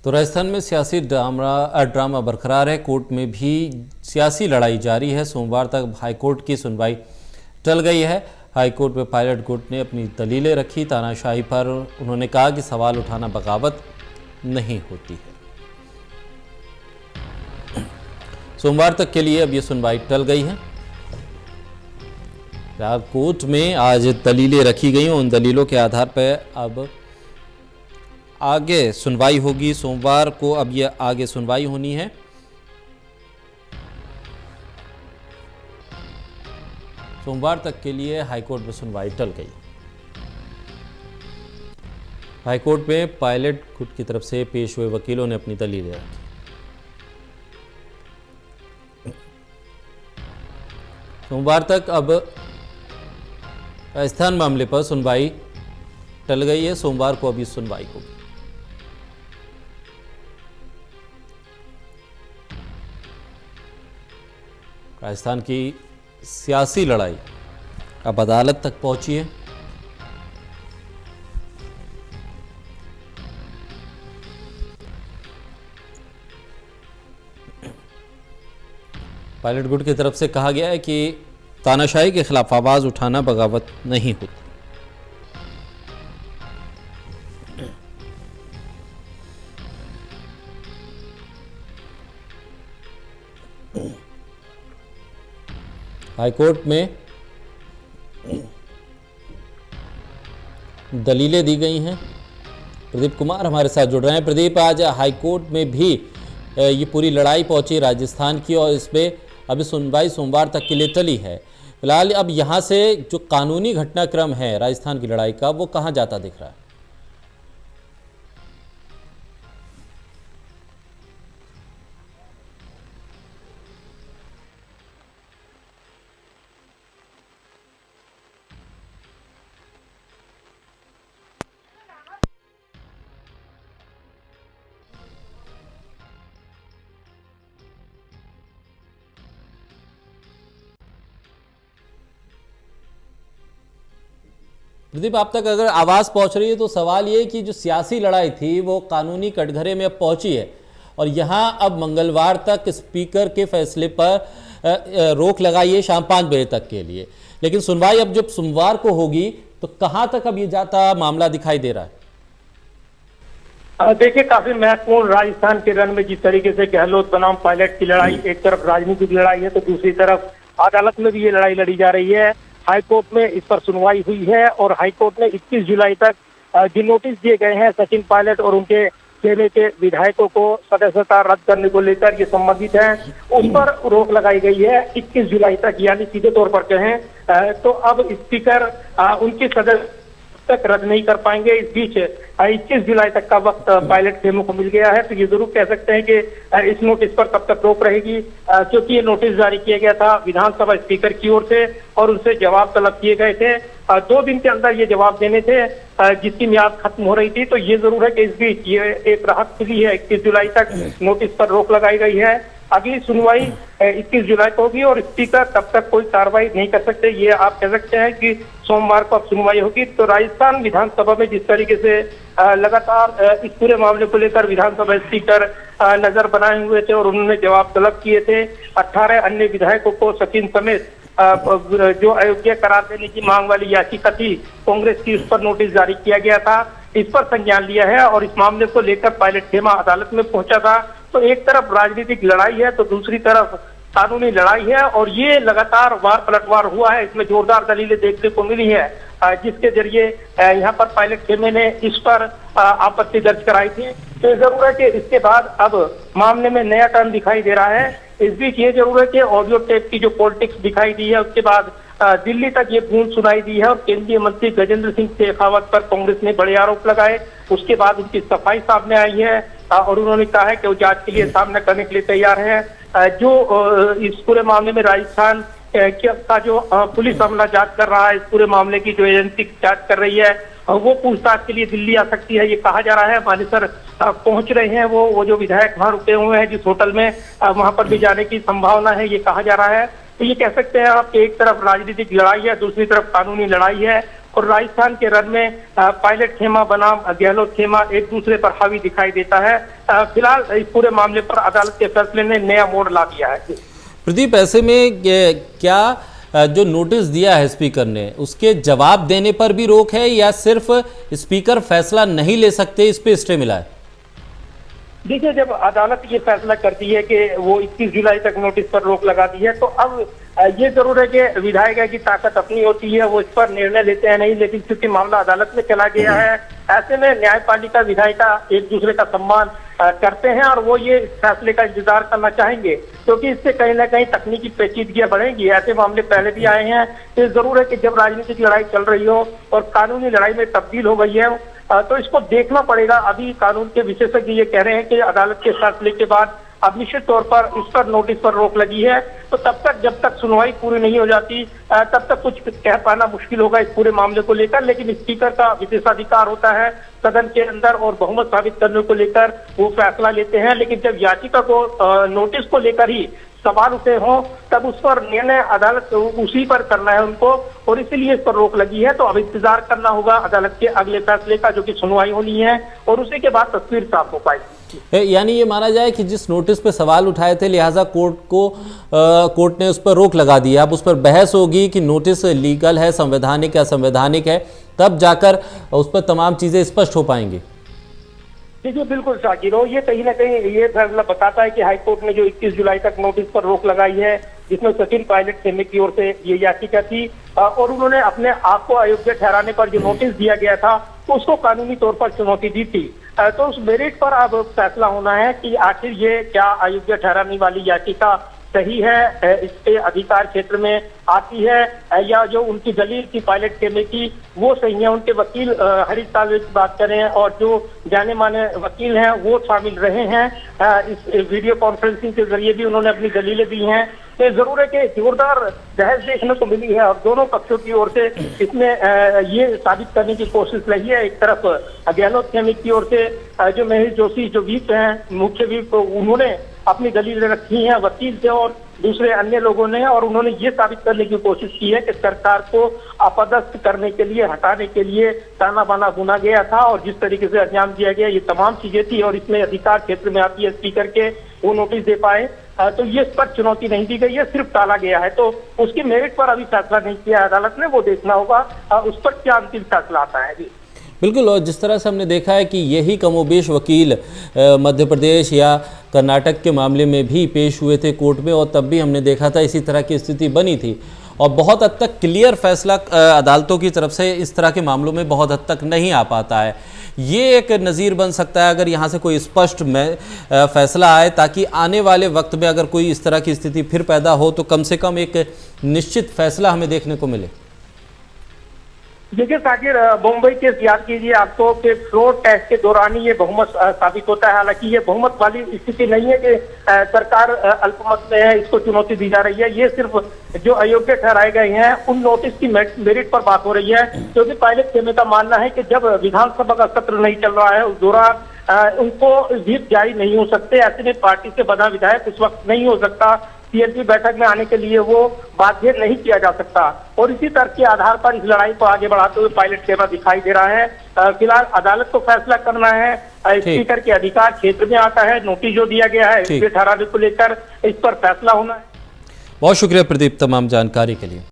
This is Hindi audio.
तो राजस्थान में सियासी ड्रामा बरकरार है। कोर्ट में भी सियासी लड़ाई जारी है। सोमवार तक हाईकोर्ट की सुनवाई टल गई है। हाईकोर्ट में पायलट गुट ने अपनी दलीलें रखी। तानाशाही पर उन्होंने कहा कि सवाल उठाना बगावत नहीं होती है। सोमवार तक के लिए अब ये सुनवाई टल गई है। कोर्ट में आज दलीलें रखी गई। उन दलीलों के आधार पर अब आगे सुनवाई होगी। सोमवार को अब ये आगे सुनवाई होनी है। सोमवार तक के लिए हाईकोर्ट में सुनवाई टल गई। हाईकोर्ट में पायलट गुट की तरफ से पेश हुए वकीलों ने अपनी दलीलें रखी। सोमवार तक अब राजस्थान मामले पर सुनवाई टल गई है। सोमवार को अभी सुनवाई होगी। राजस्थान की सियासी लड़ाई अब अदालत तक पहुंची है। पायलट गुट की तरफ से कहा गया है कि तानाशाही के खिलाफ आवाज उठाना बगावत नहीं होती। हाईकोर्ट में दलीलें दी गई हैं। प्रदीप कुमार हमारे साथ जुड़ रहे हैं। प्रदीप, आज हाईकोर्ट में भी ये पूरी लड़ाई पहुंची राजस्थान की और इसमें अभी सुनवाई सोमवार तक के लिए टली है। फिलहाल अब यहां से जो कानूनी घटनाक्रम है राजस्थान की लड़ाई का, वो कहां जाता दिख रहा है? प्रदीप, आप तक अगर आवाज पहुंच रही है तो सवाल ये कि जो सियासी लड़ाई थी वो कानूनी कटघरे में अब पहुंची है और यहां अब मंगलवार तक स्पीकर के फैसले पर रोक लगाई है शाम 5 बजे तक के लिए। लेकिन सुनवाई अब जब सोमवार को होगी तो कहां तक अब ये जाता मामला दिखाई दे रहा है? देखिए, काफी महत्वपूर्ण राजस्थान के रण में जिस तरीके से गहलोत बनाम पायलट की लड़ाई, एक तरफ राजनीतिक लड़ाई है तो दूसरी तरफ अदालत में भी ये लड़ाई लड़ी जा रही है। हाईकोर्ट में इस पर सुनवाई हुई है और हाईकोर्ट ने 21 जुलाई तक जो नोटिस दिए गए हैं सचिन पायलट और उनके सेने के विधायकों को सदस्यता रद्द करने को लेकर ये संबंधित है, उस पर रोक लगाई गई है 21 जुलाई तक। यानी सीधे तौर पर कहें तो अब स्पीकर उनकी सदस्य तक रद्द नहीं कर पाएंगे। इस बीच 21 जुलाई तक का वक्त पायलट खेमों को मिल गया है, तो ये जरूर कह सकते हैं कि इस नोटिस पर तब तक रोक रहेगी, क्योंकि ये नोटिस जारी किया गया था विधानसभा स्पीकर की ओर से और उनसे जवाब तलब किए गए थे। 2 दिन के अंदर ये जवाब देने थे जिसकी मियाद खत्म हो रही थी। तो ये जरूर है कि इस बीच ये एक राहत मिली है। 21 जुलाई तक नोटिस पर रोक लगाई गई है। अगली सुनवाई 21 जुलाई को होगी और स्पीकर तब तक कोई कार्रवाई नहीं कर सकते। ये आप कह सकते हैं कि सोमवार को अब सुनवाई होगी। तो राजस्थान विधानसभा में जिस तरीके से लगातार इस पूरे मामले को लेकर विधानसभा स्पीकर नजर बनाए हुए थे और उन्होंने जवाब तलब किए थे। 18 अन्य विधायकों को सचिन समेत जो अयोग्य करार देने की मांग वाली याचिका थी कांग्रेस की, उस पर नोटिस जारी किया गया था। इस पर संज्ञान लिया है और इस मामले को लेकर पायलट खेमा अदालत में पहुंचा था। तो एक तरफ राजनीतिक लड़ाई है तो दूसरी तरफ कानूनी लड़ाई है और ये लगातार वार पलटवार हुआ है। इसमें जोरदार दलीलें देखने को मिली है जिसके जरिए यहाँ पर पायलट खेमे ने इस पर आपत्ति दर्ज कराई थी। तो जरूर है कि इसके बाद अब मामले में नया टर्न दिखाई दे रहा है। इस बीच ये जरूर है कि ऑडियो टेप की जो पॉलिटिक्स दिखाई दी है उसके बाद दिल्ली तक ये गूंज सुनाई दी है और केंद्रीय मंत्री गजेंद्र सिंह शेखावत पर कांग्रेस ने बड़े आरोप लगाए। उसके बाद उनकी सफाई सामने आई है और उन्होंने कहा है कि वो जांच के लिए सामना करने के लिए तैयार है। जो इस पूरे मामले में राजस्थान का जो पुलिस अमला जांच कर रहा है, इस पूरे मामले की जो एजेंसी जांच कर रही है, वो पूछताछ के लिए दिल्ली आ सकती है, ये कहा जा रहा है। मानेसर पहुंच रहे हैं वो जो विधायक वहां रुके हुए हैं जिस होटल में, वहां पर भी जाने की संभावना है, ये कहा जा रहा है। तो ये कह सकते हैं आप कि एक तरफ राजनीतिक लड़ाई है, दूसरी तरफ कानूनी लड़ाई है और राजस्थान के रन में पायलट खेमा बनाम गहलोत खेमा एक दूसरे पर हावी दिखाई देता है। फिलहाल इस पूरे मामले पर अदालत के फैसले ने नया मोड़ ला दिया है। प्रदीप, ऐसे में क्या जो नोटिस दिया है स्पीकर ने, उसके जवाब देने पर भी रोक है या सिर्फ स्पीकर फैसला नहीं ले सकते इस पे स्टे मिला है? देखिए, जब अदालत ये फैसला करती है कि वो 21 जुलाई तक नोटिस पर रोक लगा दी है, तो अब ये जरूर है कि विधायक की ताकत अपनी होती है, वो इस पर निर्णय लेते हैं नहीं, लेकिन चूंकि मामला अदालत में चला गया है, ऐसे में न्यायपालिका विधायिका एक दूसरे का सम्मान करते हैं और वो ये फैसले का इंतजार करना चाहेंगे, क्योंकि इससे कहीं ना कहीं तकनीकी पेचीदगियां बढ़ेंगी। ऐसे मामले पहले भी आए हैं। तो जरूर है कि जब राजनीतिक लड़ाई चल रही हो और कानूनी लड़ाई में तब्दील हो गई है, तो इसको देखना पड़ेगा। अभी कानून के विशेषज्ञ ये कह रहे हैं कि अदालत के फैसले के बाद अब निश्चित तौर पर इस पर नोटिस पर रोक लगी है, तो तब तक जब तक सुनवाई पूरी नहीं हो जाती तब तक कुछ कह पाना मुश्किल होगा इस पूरे मामले को लेकर। लेकिन स्पीकर का विशेषाधिकार होता है सदन के अंदर और बहुमत साबित करने को लेकर वो फैसला लेते हैं। लेकिन जब याचिका को नोटिस को लेकर ही सवाल उठे हों, तब उस पर निर्णय अदालत उसी पर करना है उनको, और इसीलिए इस पर रोक लगी है। तो अब इंतजार करना होगा अदालत के अगले फैसले का, जो कि सुनवाई होनी है, और उसी के बाद तस्वीर साफ हो पाएगी। यानी ये माना जाए कि जिस नोटिस पे सवाल उठाए थे, लिहाजा कोर्ट ने उस पर रोक लगा दी। अब उस पर बहस होगी कि नोटिस लीगल है, संवैधानिक या असंवैधानिक है, तब जाकर उस पर तमाम चीजें स्पष्ट हो पाएंगी। देखिए, बिल्कुल शाकिर हो, ये कहीं ना कहीं ये फैसला बताता है कि हाईकोर्ट ने जो 21 जुलाई तक नोटिस पर रोक लगाई है, जिसमें सचिन पायलट खेमे की ओर से ये याचिका थी, और उन्होंने अपने आप को अयोग्य ठहराने पर जो नोटिस दिया गया था, तो उसको कानूनी तौर पर चुनौती दी थी। तो उस मेरिट पर अब फैसला होना है कि आखिर ये क्या अयोग्य ठहराने वाली याचिका सही है, इसके अधिकार क्षेत्र में आती है, या जो उनकी दलील थी पायलट खेमे की वो सही है। उनके वकील हरीश साल्वे की बात करें और जो जाने माने वकील हैं वो शामिल रहे हैं, इस वीडियो कॉन्फ्रेंसिंग के जरिए भी उन्होंने अपनी दलीलें दी हैं। तो जरूर है कि जोरदार बहस देखने को मिली है और दोनों पक्षों की ओर से इसमें ये साबित करने की कोशिश रही है। एक तरफ गहलोत खेमे की ओर से जो महेश जोशी जो व्हीप हैं, मुख्य व्हीप, उन्होंने अपनी दलीलें रखी हैं वकील से और दूसरे अन्य लोगों ने, और उन्होंने ये साबित करने की कोशिश की है कि सरकार को अपदस्थ करने के लिए, हटाने के लिए ताना बाना बुना गया था और जिस तरीके से अंजाम दिया गया, ये तमाम चीजें थी और इसमें अधिकार क्षेत्र में आती है स्पीकर के, वो नोटिस दे पाए। तो ये इस पर चुनौती नहीं दी गई है, सिर्फ टाला गया है। तो उसकी मेरिट पर अभी फैसला नहीं किया अदालत ने, वो देखना होगा उस पर क्या अंतिम फैसला आता है। बिल्कुल, और जिस तरह से हमने देखा है कि यही कमोबेश वकील मध्य प्रदेश या कर्नाटक के मामले में भी पेश हुए थे कोर्ट में, और तब भी हमने देखा था इसी तरह की स्थिति बनी थी, और बहुत हद तक क्लियर फैसला अदालतों की तरफ से इस तरह के मामलों में बहुत हद तक नहीं आ पाता है। ये एक नज़ीर बन सकता है अगर यहाँ से कोई स्पष्ट फैसला आए, ताकि आने वाले वक्त में अगर कोई इस तरह की स्थिति फिर पैदा हो तो कम से कम एक निश्चित फैसला हमें देखने को मिले। देखिए साकिर, मुंबई केस याद कीजिए आपको कि फ्लोर टेस्ट के दौरान ही ये बहुमत साबित होता है। हालांकि ये बहुमत वाली स्थिति नहीं है कि सरकार अल्पमत में है, इसको चुनौती दी जा रही है। ये सिर्फ जो अयोग्य ठहराए गए हैं उन नोटिस की मेरिट पर बात हो रही है, क्योंकि पायलट खेमे का मानना है कि जब विधानसभा का सत्र नहीं चल रहा है उस दौरान उनको व्हिप जारी नहीं हो सकते। ऐसे में पार्टी से बना विधायक उस वक्त नहीं हो सकता, सीएलपी बैठक में आने के लिए वो बाध्य नहीं किया जा सकता, और इसी तर्क के आधार पर इस लड़ाई को आगे बढ़ाते हुए पायलट खेमा दिखाई दे रहा है। फिलहाल अदालत को फैसला करना है, स्पीकर के अधिकार क्षेत्र में आता है, नोटिस जो दिया गया है इसे ठहराने को लेकर इस पर फैसला होना है। बहुत शुक्रिया प्रदीप तमाम जानकारी के लिए।